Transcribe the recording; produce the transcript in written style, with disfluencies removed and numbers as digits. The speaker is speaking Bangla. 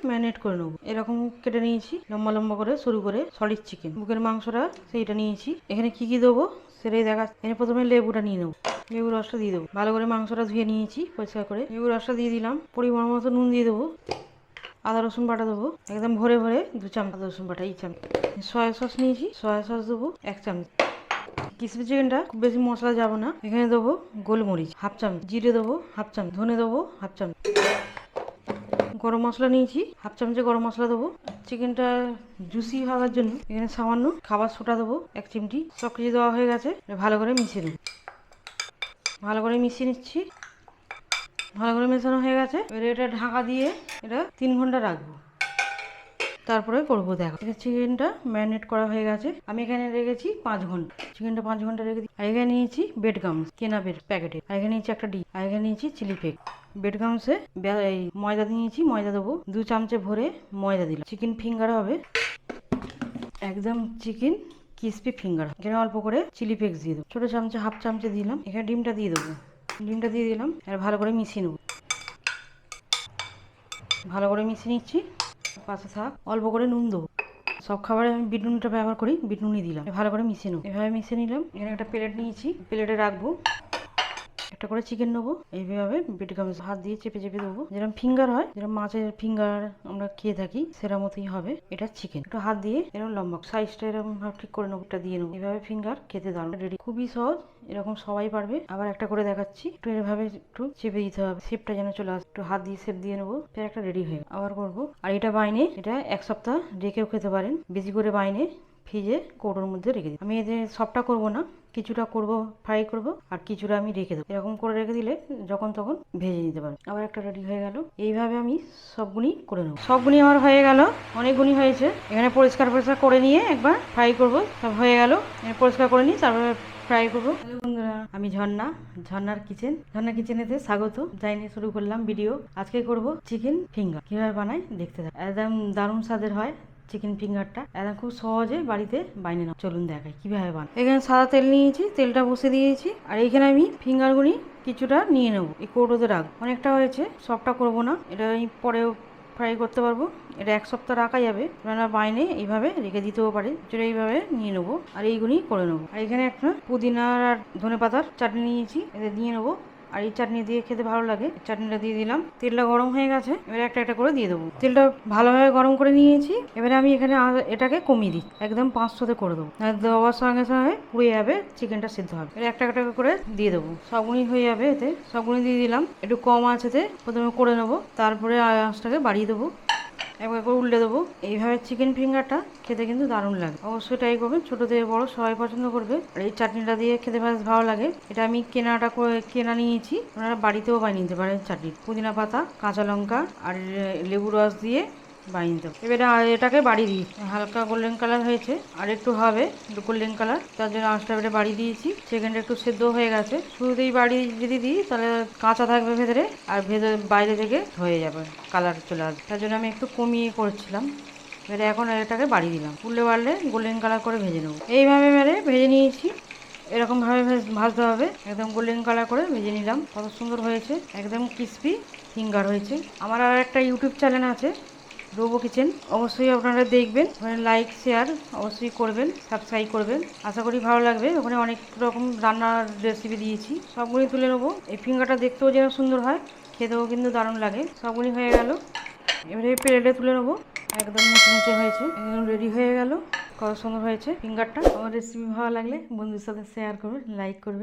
ম্যারিনেট করে নেবো। এরকম কেটে নিয়েছি লম্বা লম্বা করে, শুরু করে সলিড চিকেন। বুকের মাংসটা সেইটা নিয়েছি। এখানে কি কি দেবো সেটাই দেখা। এখানে প্রথমে লেবুটা নিয়ে নেবো, লেবুর রসটা দিয়ে দেবো। ভালো করে মাংসটা ধুয়ে নিয়েছি পরিষ্কার করে, লেবুর রসটা দিয়ে দিলাম। পরিমাণ মতো নুন দিয়ে দেবো। আদা রসুন বাটা দেবো একদম ভরে ভরে, 2 চামচ আদা রসুন বাটা, এই চামচ। সয়া সস নিয়েছি, সয়া সস দেবো 1 চামচ। ক্রিসপি চিকেনটা খুব বেশি মশলা যাবো না। এখানে দেবো গোলমরিচ 1/2 চামচ, জিরে দেবো 1/2 চামচ, ধনে দেবো 1/2 চামচ, গরম মশলা নিয়েছি 1/2 চামচে গরম মশলা দেবো। চিকেনটা জুসি হওয়ার জন্য এখানে সামান্য খাবার সোডা দেবো 1 চিমটি। সব কিছু দেওয়া হয়ে গেছে, ভালো করে মিশিয়ে নেব। ভালো করে মিশিয়ে নিচ্ছি। ভালো করে মেশানো হয়ে গেছে। এবার এটা ঢাকা দিয়ে এটা 3 ঘন্টা রাখবো, তারপরে করবো। দেখো এটা চিকেনটা ম্যারিনেট করা হয়ে গেছে। আমি এখানে রেখেছি 5 ঘন্টা। চিকেনটা 5 ঘন্টা রেখে দিই। আর এখানে নিয়েছি বেড গামস, কেনা বেড প্যাকেটে। আর এখানে নিয়েছি একটা ডিম। আর এখানে নিয়েছি চিলি ফ্লেক্স। বেড গামসে এই ময়দা নিয়েছি, ময়দা দেবো 2 চামচে ভরে ময়দা দিলাম। চিকেন ফিঙ্গার হবে, একদম চিকেন ক্রিসপি ফিঙ্গার। এখানে অল্প করে চিলি ফ্লেক্স দিয়ে দেবো, ছোটো চামচে 1/2 চামচে দিলাম। এখানে ডিমটা দিয়ে দেবো, ডিমটা দিয়ে দিলাম। আর ভালো করে মিশিয়ে নেবো। ভালো করে মিশিয়ে নিচ্ছি। পাশে থাক, অল্প করে নুন দেবো। সব খাবারে আমি বিট নুনটা ব্যবহার করি, বিট নুনই দিলাম। ভালো করে মিশিয়ে নেবো। এভাবে মিশিয়ে নিলাম। এখানে একটা প্লেট নিয়েছি, প্লেটে রাখবো। একটা করে চিকেন নেবো, এইভাবে বেড গামস হাত দিয়ে চেপে চেপে দেবো। যেরকম ফিঙ্গার হয়, যেরকম মাছের ফিঙ্গার আমরা খেয়ে থাকি, সেরকম মতোই হবে। এটা চিকেন। একটু হাত দিয়ে এরকম লম্বা সাইজটা এরকম ভাবে ঠিক করে নেবো, এটা দিয়ে নেবো। এইভাবে ফিঙ্গার খেতে দারুণ রেডি। খুবই সহজ, এরকম সবাই পারবে। আবার একটা করে দেখাচ্ছি, একটু এভাবে একটু চেপে দিতে হবে, শেপটা যেন চলে আসে। একটু হাত দিয়ে শেপ দিয়ে নেবো। একটা রেডি হয়ে আবার করবো। আর এটা বাইনে, এটা 1 সপ্তাহ রেখেও খেতে পারেন। বেশি করে বাইনে ফ্রিজে কৌটোর মধ্যে রেখে দিই। আমি এদের সবটা করবো না, কিছুটা করব ফ্রাই করব, আর কিছুটা আমি রেখে দেবো। এরকম করে রেখে দিলে যখন তখন ভেজে নিতে পারবো। আবার একটা রেডি হয়ে গেল। এইভাবে আমি সবগুলি করে নেবো। সবগুলি আমার হয়ে গেল, অনেকগুলি হয়েছে। এখানে পরিষ্কার করে নিয়ে একবার ফ্রাই করব। সব হয়ে গেল, পরিষ্কার করে নিই, তারপরে ফ্রাই করবো। হ্যালো বন্ধুরা, আমি ঝর্ণা, ঝর্ণার কিচেন। ঝর্ণা কিচেনেতে স্বাগত জানিয়ে শুরু করলাম ভিডিও। আজকে করব চিকেন ফিঙ্গার। কিভাবে বানাই দেখতে থাক। একদম দারুণ স্বাদের হয় চিকেন ফিঙ্গারটা। একদম খুব সহজে বাড়িতে বানিয়ে নাও। চলুন দেখাই কিভাবে বানাই। এখানে সাদা তেল নিয়েছি, তেলটা বসে দিয়েছি। আর এইখানে আমি ফিঙ্গারগুলি কিছুটা নিয়ে নেবো, এই কৌটোতে রাখবো। অনেকটা হয়েছে, সবটা করব না, এটা আমি পরেও ফ্রাই করতে পারবো। এটা 1 সপ্তাহ রাখা যাবে। আপনারা বাইনে এইভাবে রেখে দিতেও পারে। যেটা এইভাবে নিয়ে নেবো, আর এইগুলি করে নেবো। আর এখানে একটা পুদিনার আর ধনে পাতার চাটনি নিয়েছি, এটা দিয়ে নেবো। আর এই চাটনি দিয়ে খেতে ভালো লাগে। চাটনিটা দিয়ে দিলাম। তেলটা গরম হয়ে গেছে, এবারে একটা একটা করে দিয়ে দেবো। তেলটা ভালোভাবে গরম করে নিয়েছি। এবারে আমি এখানে এটাকে কমিয়ে দিই, একদম 500-তে করে দেবো। দেওয়ার সঙ্গে সঙ্গে পুড়ে যাবে, চিকেনটা সিদ্ধ হবে। এবার একটা একটা করে দিয়ে দেবো। সবগুলি হয়ে যাবে এতে। সবগুলি দিয়ে দিলাম। একটু কম আঁচেতে প্রথমে করে নেবো, তারপরে আঁচটাকে বাড়িয়ে দেবো। একবার করে উল্টে দেবো। এইভাবে চিকেন ফিঙ্গারটা খেতে কিন্তু দারুণ লাগে। অবশ্যই ট্রাই করবেন, ছোটো থেকে বড়ো সবাই পছন্দ করবে। আর এই চাটনিটা দিয়ে খেতে বেশ ভালো লাগে। এটা আমি কেনা নিয়েছি, আপনারা বাড়িতেও বানিয়ে নিতে পারেন। চাটনি পুদিনা পাতা, কাঁচা লঙ্কা আর লেবু রস দিয়ে বানিয়ে নিতে হবে। এবারে এটাকে বাড়িয়ে দিই। হালকা গোল্ডেন কালার হয়েছে, আর একটু হবে একটু গোল্ডেন কালার, তার জন্য আঁচটা এবারে বাড়িয়ে দিয়েছি। চিকেনটা একটু সেদ্ধ হয়ে গেছে। শুরুতেই বাড়ি যদি দিই তাহলে কাঁচা থাকবে ভেতরে, আর বাইরে থেকে হয়ে যাবে, কালার চলে আসবে। তার জন্য আমি একটু কমিয়ে করছিলাম। এবারে এখন এটাকে বাড়িয়ে দিলাম। উল্টে বাড়লে গোল্ডেন কালার করে ভেজে নেবো। এইভাবে এবারে ভেজে নিয়েছি। এরকমভাবে ভাজতে হবে, একদম গোল্ডেন কালার করে ভেজে নিলাম। কত সুন্দর হয়েছে, একদম ক্রিসপি ফিঙ্গার হয়েছে। আমার আর একটা ইউটিউব চ্যানেল আছে, রোবো কিচেন। অবশ্যই আপনারা দেখবেন, ওখানে লাইক শেয়ার অবশ্যই করবেন, সাবস্ক্রাইব করবেন। আশা করি ভালো লাগবে। ওখানে অনেক রকম রান্নার রেসিপি দিয়েছি, সবগুলি তুলে নেবো। এই ফিঙ্গারটা দেখতেও যেন সুন্দর হয়, খেতেও কিন্তু দারুণ লাগে। সবগুলি হয়ে গেল, এবারে প্লেটে তুলে নেবো। একদম মুচমুচে হয়েছে, একদম রেডি হয়ে গেল। কত সুন্দর হয়েছে ফিঙ্গারটা। আমার রেসিপি ভালো লাগলে বন্ধুদের সাথে শেয়ার করবে, লাইক করবে।